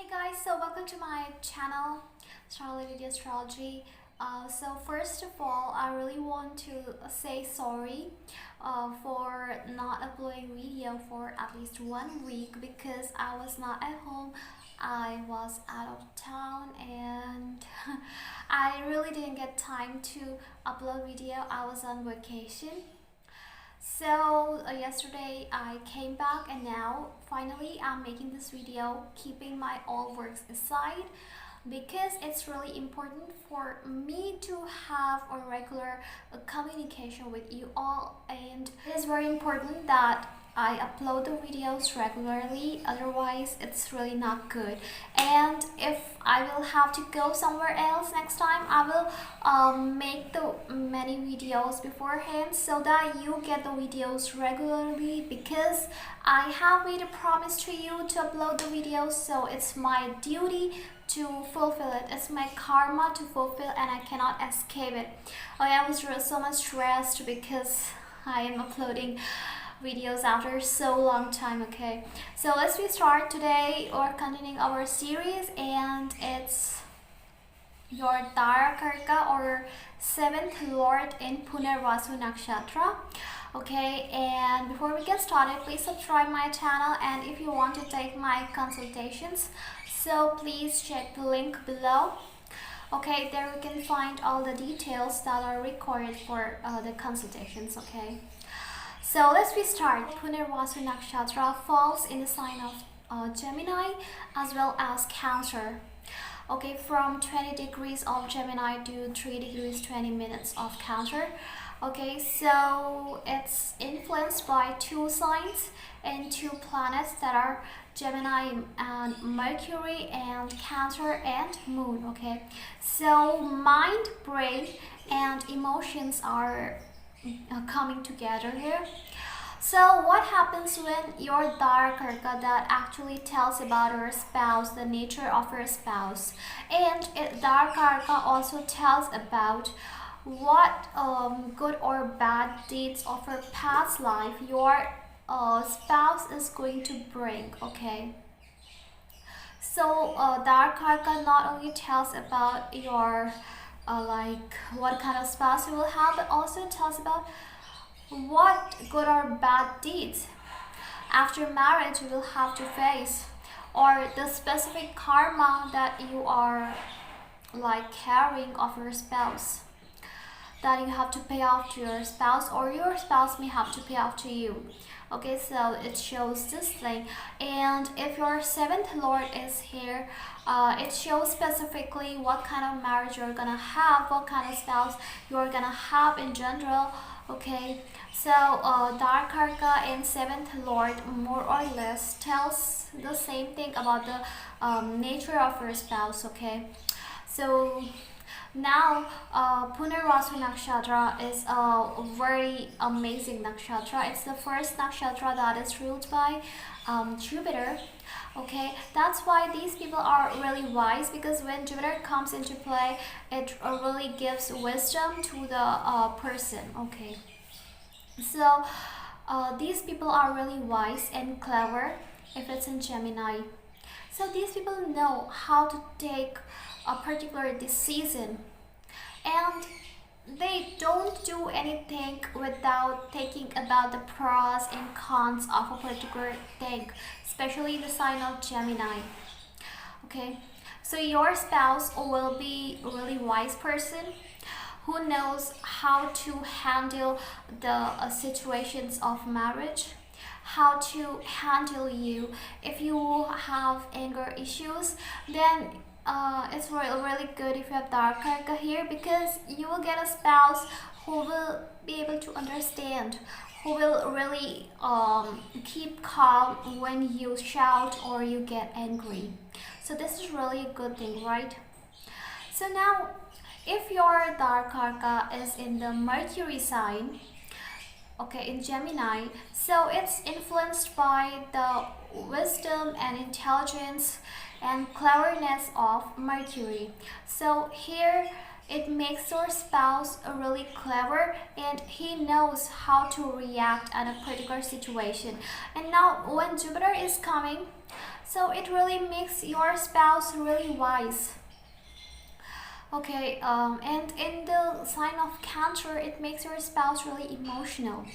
Hey guys, so welcome to my channel, Astrology. So first of all, I really want to say sorry for not uploading video for at least 1 week because I was not at home. I was out of town and I really didn't get time to upload video. I was on vacation. So yesterday I came back and now finally I'm making this video keeping my all works aside because it's really important for me to have a regular communication with you all, and it is very important that I upload the videos regularly, otherwise it's really not good. And if I will have to go somewhere else next time, I will make the many videos beforehand so that you get the videos regularly, because I have made a promise to you to upload the videos, so it's my duty to fulfill it. It's my karma to fulfill and I cannot escape it. I was so much stressed because I am uploading videos after so long time. Okay, so let's start today or continuing our series, and it's your Darakaraka or 7th Lord in Punarvasu Nakshatra. Okay, and before we get started, please subscribe my channel, and if you want to take my consultations, so please check the link below. Okay, there you can find all the details that are required for the consultations. Okay, so let's start. Punarvasu Nakshatra falls in the sign of Gemini as well as Cancer. Okay, from 20 degrees of Gemini to 3 degrees 20 minutes of Cancer. Okay, so it's influenced by two signs and two planets that are Gemini and Mercury, and Cancer and Moon. Okay, so mind, brain and emotions are coming together here. So what happens when your Darakaraka that actually tells about your spouse, the nature of your spouse, and Darakaraka also tells about what good or bad deeds of her past life your spouse is going to bring. Okay, so Darakaraka not only tells about your like what kind of spouse you will have, but also tells about what good or bad deeds after marriage you will have to face, or the specific karma that you are like carrying of your spouse that you have to pay off to your spouse, or your spouse may have to pay off to you. Okay, so it shows this thing. And if your 7th Lord is here, it shows specifically what kind of marriage you're gonna have, what kind of spouse you're gonna have in general. Okay, so Darakaraka and 7th Lord more or less tells the same thing about the nature of your spouse. Okay, so now Punarvasu Nakshatra is a very amazing nakshatra. It's the first nakshatra that is ruled by Jupiter. Okay, that's why these people are really wise, because when Jupiter comes into play, it really gives wisdom to the person. Okay, so these people are really wise and clever if it's in Gemini. So these people know how to take a particular decision, and they don't do anything without thinking about the pros and cons of a particular thing, especially the sign of Gemini. Okay, so your spouse will be a really wise person who knows how to handle the situations of marriage, how to handle you. If you have anger issues, then it's really good if you have Darakaraka here, because you will get a spouse who will be able to understand, who will really keep calm when you shout or you get angry. So this is really a good thing, right? So now, if your Darakaraka is in the Mercury sign, okay, in Gemini, so it's influenced by the wisdom and intelligence and cleverness of Mercury. So here it makes your spouse really clever, and he knows how to react at a particular situation. And now when Jupiter is coming, So it really makes your spouse really wise. Okay, and in the sign of Cancer, it makes your spouse really emotional.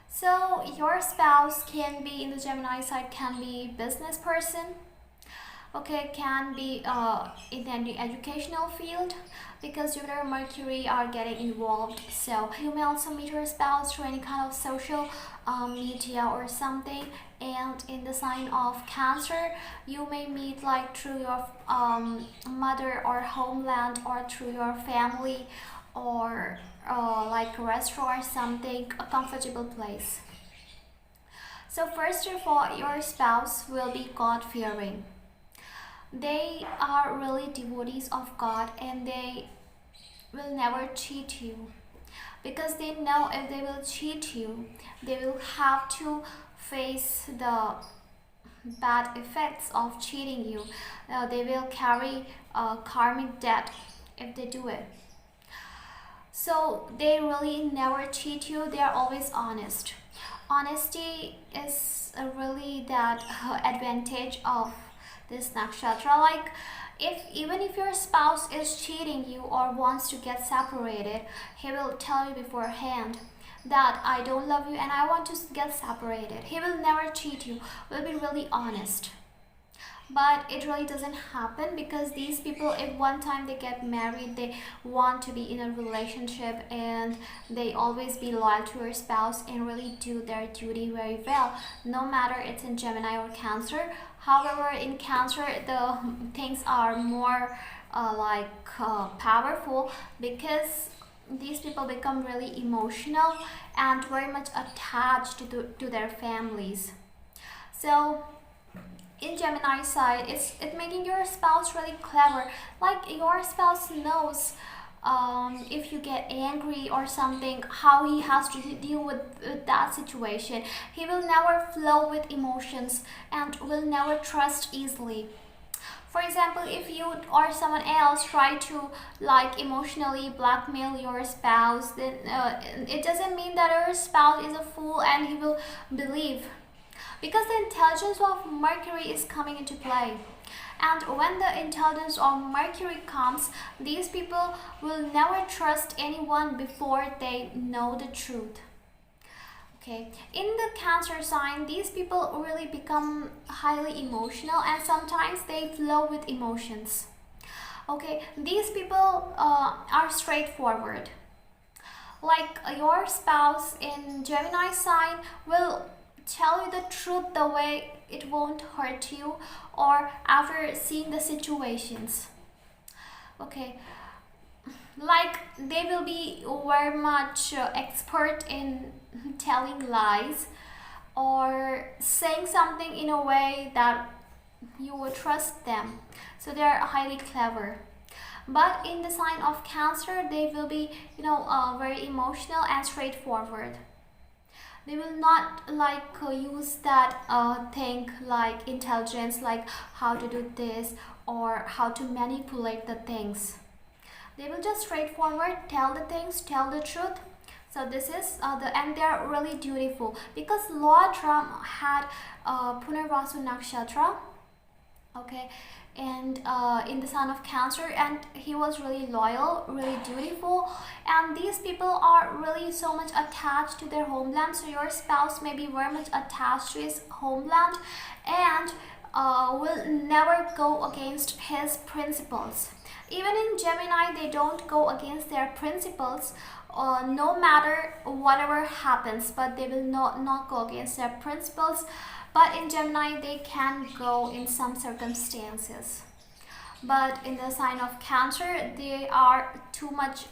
So your spouse can be in the Gemini side, can be business person, okay, can be in the educational field, because Jupiter and Mercury are getting involved. So you may also meet your spouse through any kind of social media or something. And in the sign of Cancer, you may meet like through your mother or homeland, or through your family, or like a restaurant or something, a comfortable place. So first of all, your spouse will be God fearing. They are really devotees of God, and they will never cheat you, because they know if they will cheat you, they will have to face the bad effects of cheating you. They will carry karmic debt if they do it. So they really never cheat you, they are always honest. Honesty is really that advantage of this nakshatra. Like, if even if your spouse is cheating you or wants to get separated, he will tell you beforehand that I don't love you and I want to get separated. He will never cheat you, will be really honest. But it really doesn't happen, because these people, if one time they get married, they want to be in a relationship, and they always be loyal to your spouse and really do their duty very well, no matter it's in Gemini or Cancer. However, in Cancer, the things are more powerful, because these people become really emotional and very much attached to their families. So in Gemini side, it's making your spouse really clever. Like, your spouse knows if you get angry or something, how he has to deal with that situation. He will never flow with emotions and will never trust easily. For example, if you or someone else try to like emotionally blackmail your spouse, then it doesn't mean that your spouse is a fool and he will believe, because the intelligence of Mercury is coming into play. And when the intelligence of Mercury comes, these people will never trust anyone before they know the truth. Okay, in the Cancer sign, these people really become highly emotional, and sometimes they flow with emotions. Okay, these people are straightforward. Like, your spouse in Gemini sign will tell you the truth the way it won't hurt you, or after seeing the situations. Okay, like, they will be very much expert in telling lies, or saying something in a way that you will trust them. So they are highly clever. But in the sign of Cancer, they will be very emotional and straightforward. They will not use that thing like intelligence, like how to do this or how to manipulate the things. They will just straightforward tell the things, tell the truth. So this is and they are really dutiful, because Lord Ram had Punarvasu Nakshatra, okay, and in the sign of Cancer, and he was really loyal, really dutiful, and these people are really so much attached to their homeland. So your spouse may be very much attached to his homeland, and will never go against his principles. Even in Gemini, they don't go against their principles, no matter whatever happens, but they will not go against their principles. But in Gemini, they can go in some circumstances. But in the sign of Cancer, they are too much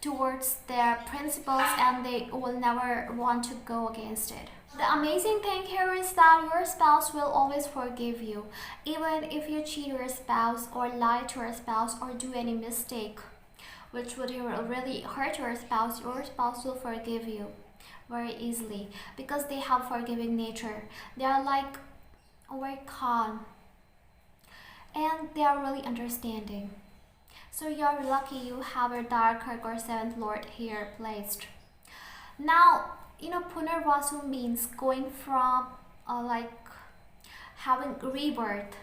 towards their principles, and they will never want to go against it. The amazing thing here is that your spouse will always forgive you, even if you cheat your spouse or lie to your spouse or do any mistake which would really hurt your spouse will forgive you very easily, because they have forgiving nature. They are very calm, and they are really understanding. So you're lucky you have your Darakaraka or 7th Lord here placed. Now, Punarvasu means going from having rebirth.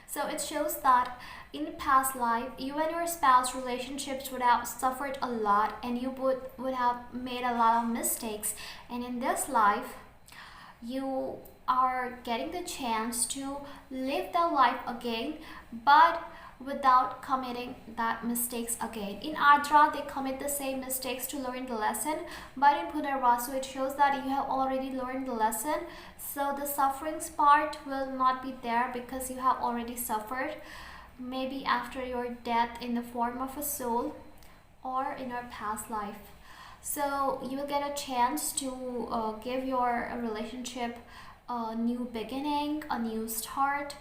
So it shows that in past life, you and your spouse relationships would have suffered a lot, and you would have made a lot of mistakes. And in this life, you are getting the chance to live that life again, but without committing that mistakes again. In Adra, they commit the same mistakes to learn the lesson, but in Punarvasu, it shows that you have already learned the lesson. So the sufferings part will not be there because you have already suffered, maybe after your death in the form of a soul or in your past life. So you will get a chance to give your relationship a new beginning, a new start.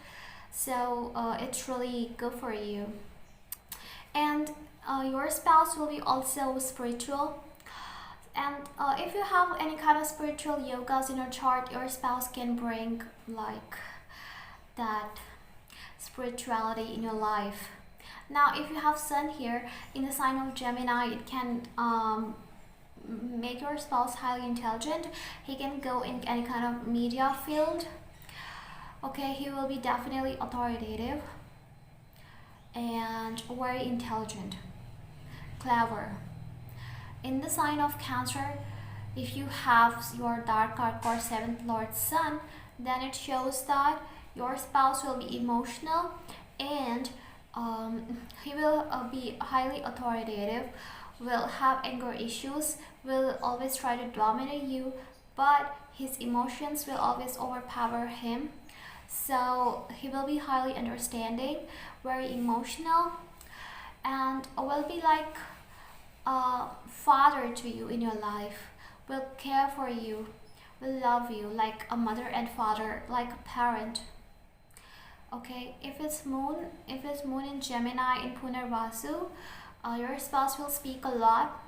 So it's really good for you. And your spouse will be also spiritual. And if you have any kind of spiritual yogas in your chart, your spouse can bring like that spirituality in your life. Now, if you have Sun here in the sign of Gemini, it can make your spouse highly intelligent. He can go in any kind of media field. Okay, he will be definitely authoritative and very intelligent, clever. In the sign of Cancer, if you have your Darakaraka or 7th Lord Sun, then it shows that your spouse will be emotional, and he will be highly authoritative, will have anger issues, will always try to dominate you, but his emotions will always overpower him. So he will be highly understanding, very emotional, and will be like a father to you in your life, will care for you, will love you like a mother and father, like a parent. Okay, if it's moon in Gemini in Punarvasu, your spouse will speak a lot,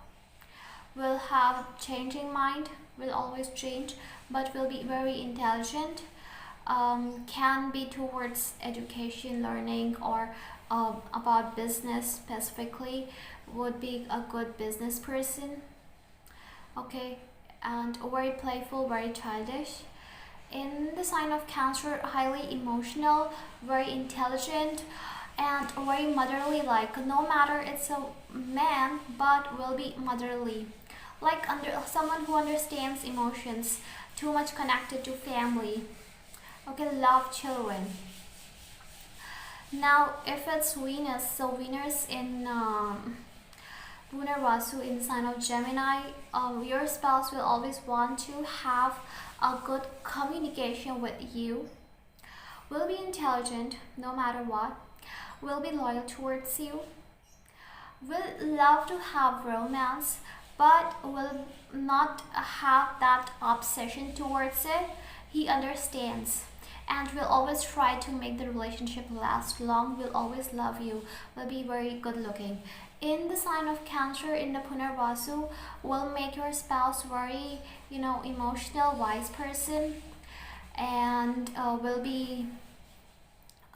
will have changing mind, will always change, but will be very intelligent, can be towards education, learning, or about business specifically, would be a good business person. Okay, and very playful, very childish. In the sign of Cancer, highly emotional, very intelligent, and very motherly, like no matter it's a man, but will be motherly, like someone who understands emotions, too much connected to family. Okay, love children. Now, if it's Venus, so Venus in Punarvasu in sign of Gemini, your spouse will always want to have a good communication with you, will be intelligent no matter what, will be loyal towards you, will love to have romance, but will not have that obsession towards it. He understands and will always try to make the relationship last long, will always love you, will be very good looking. In the sign of Cancer in the Punarvasu, will make your spouse very, emotional, wise person, and will be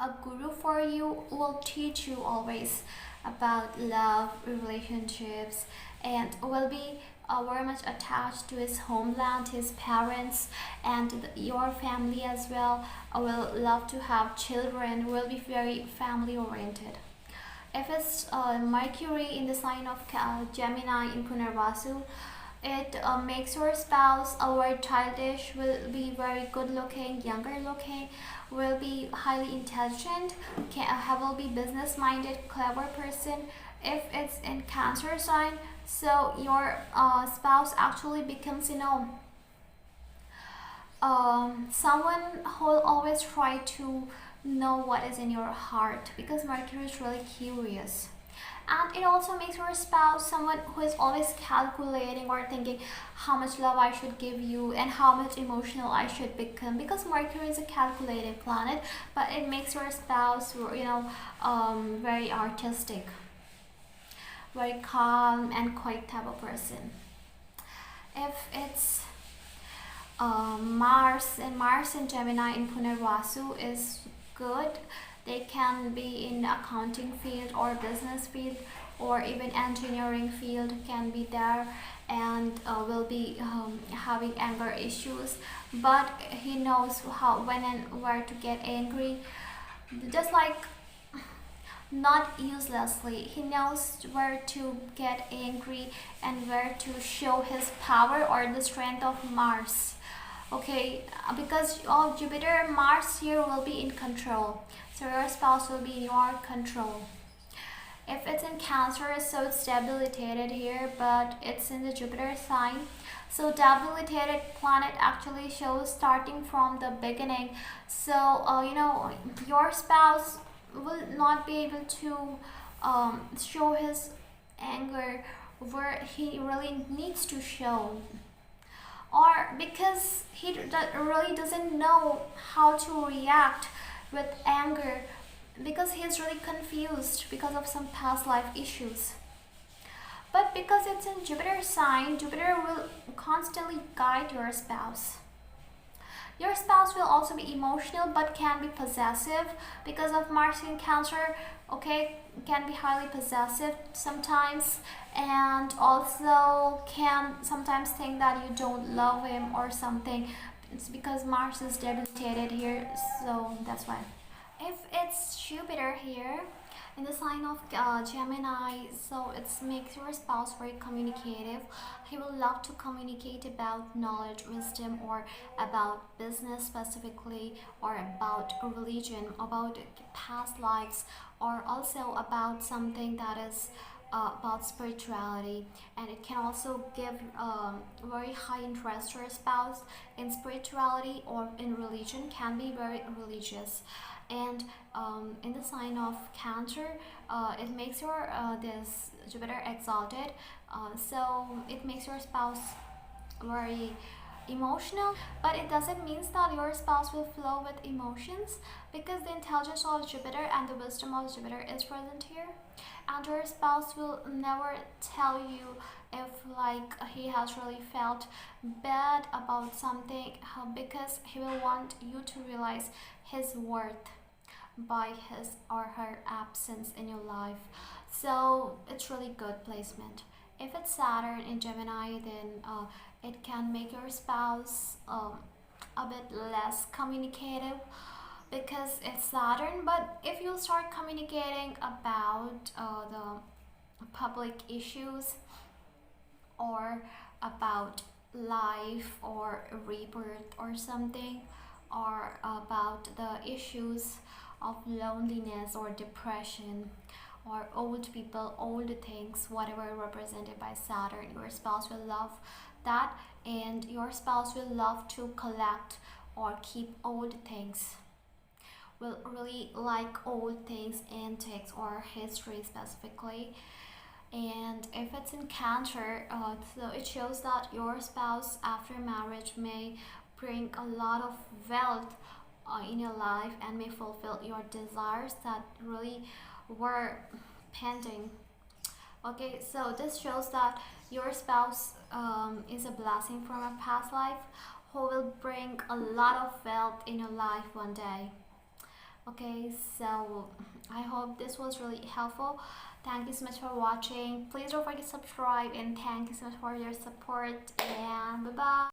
a guru for you, will teach you always about love, relationships, and will be very much attached to his homeland, his parents, and your family as well. Will love to have children, will be very family oriented. If it's Mercury in the sign of Gemini in Punarvasu, it makes your spouse very childish, will be very good looking, younger looking, will be highly intelligent, will be business minded, clever person. If it's in Cancer sign, so your spouse actually becomes, someone who will always try to know what is in your heart, because Mercury is really curious. And it also makes your spouse someone who is always calculating or thinking how much love I should give you and how much emotional I should become, because Mercury is a calculating planet, but it makes your spouse, very artistic, very calm and quiet type of person. If it's Mars in Gemini in Punarvasu is good. They can be in accounting field or business field or even engineering field can be there, and will be having anger issues, but he knows how, when and where to get angry, just like not uselessly. He knows where to get angry and where to show his power or the strength of Mars. Okay, because of Jupiter, Mars here will be in control. So your spouse will be in your control. If it's in Cancer, so it's debilitated here, but it's in the Jupiter sign. So debilitated planet actually shows starting from the beginning. So your spouse will not be able to show his anger where he really needs to show, or because he really doesn't know how to react with anger, because he's really confused because of some past life issues. But because it's in Jupiter sign, Jupiter will constantly guide your spouse. Your spouse will also be emotional but can be possessive because of Mars in Cancer. Okay, can be highly possessive sometimes, and also can sometimes think that you don't love him or something. It's because Mars is debilitated here, so that's why. If it's Jupiter here in the sign of Gemini, so it makes your spouse very communicative. He will love to communicate about knowledge, wisdom, or about business specifically, or about religion, about past lives, or also about something that is about spirituality. And it can also give very high interest to your spouse in spirituality or in religion, can be very religious. And in the sign of Cancer, it makes your this Jupiter exalted, so it makes your spouse very emotional, but it doesn't mean that your spouse will flow with emotions, because the intelligence of Jupiter and the wisdom of Jupiter is present here, and your spouse will never tell you if like he has really felt bad about something, because he will want you to realize his worth by his or her absence in your life. So it's really good placement. If it's Saturn in Gemini, then it can make your spouse a bit less communicative because it's Saturn. But if you start communicating about the public issues or about life or rebirth or something, or about the issues of loneliness or depression or old people, old things, whatever represented by Saturn, your spouse will love that, and your spouse will love to collect or keep old things, will really like old things, antiques or history specifically. And if it's in Cancer, so it shows that your spouse after marriage may bring a lot of wealth in your life and may fulfill your desires that really were pending. Okay, so this shows that your spouse is a blessing from a past life who will bring a lot of wealth in your life one day. Okay, so I hope this was really helpful. Thank you so much for watching. Please don't forget to subscribe, and thank you so much for your support, and bye bye.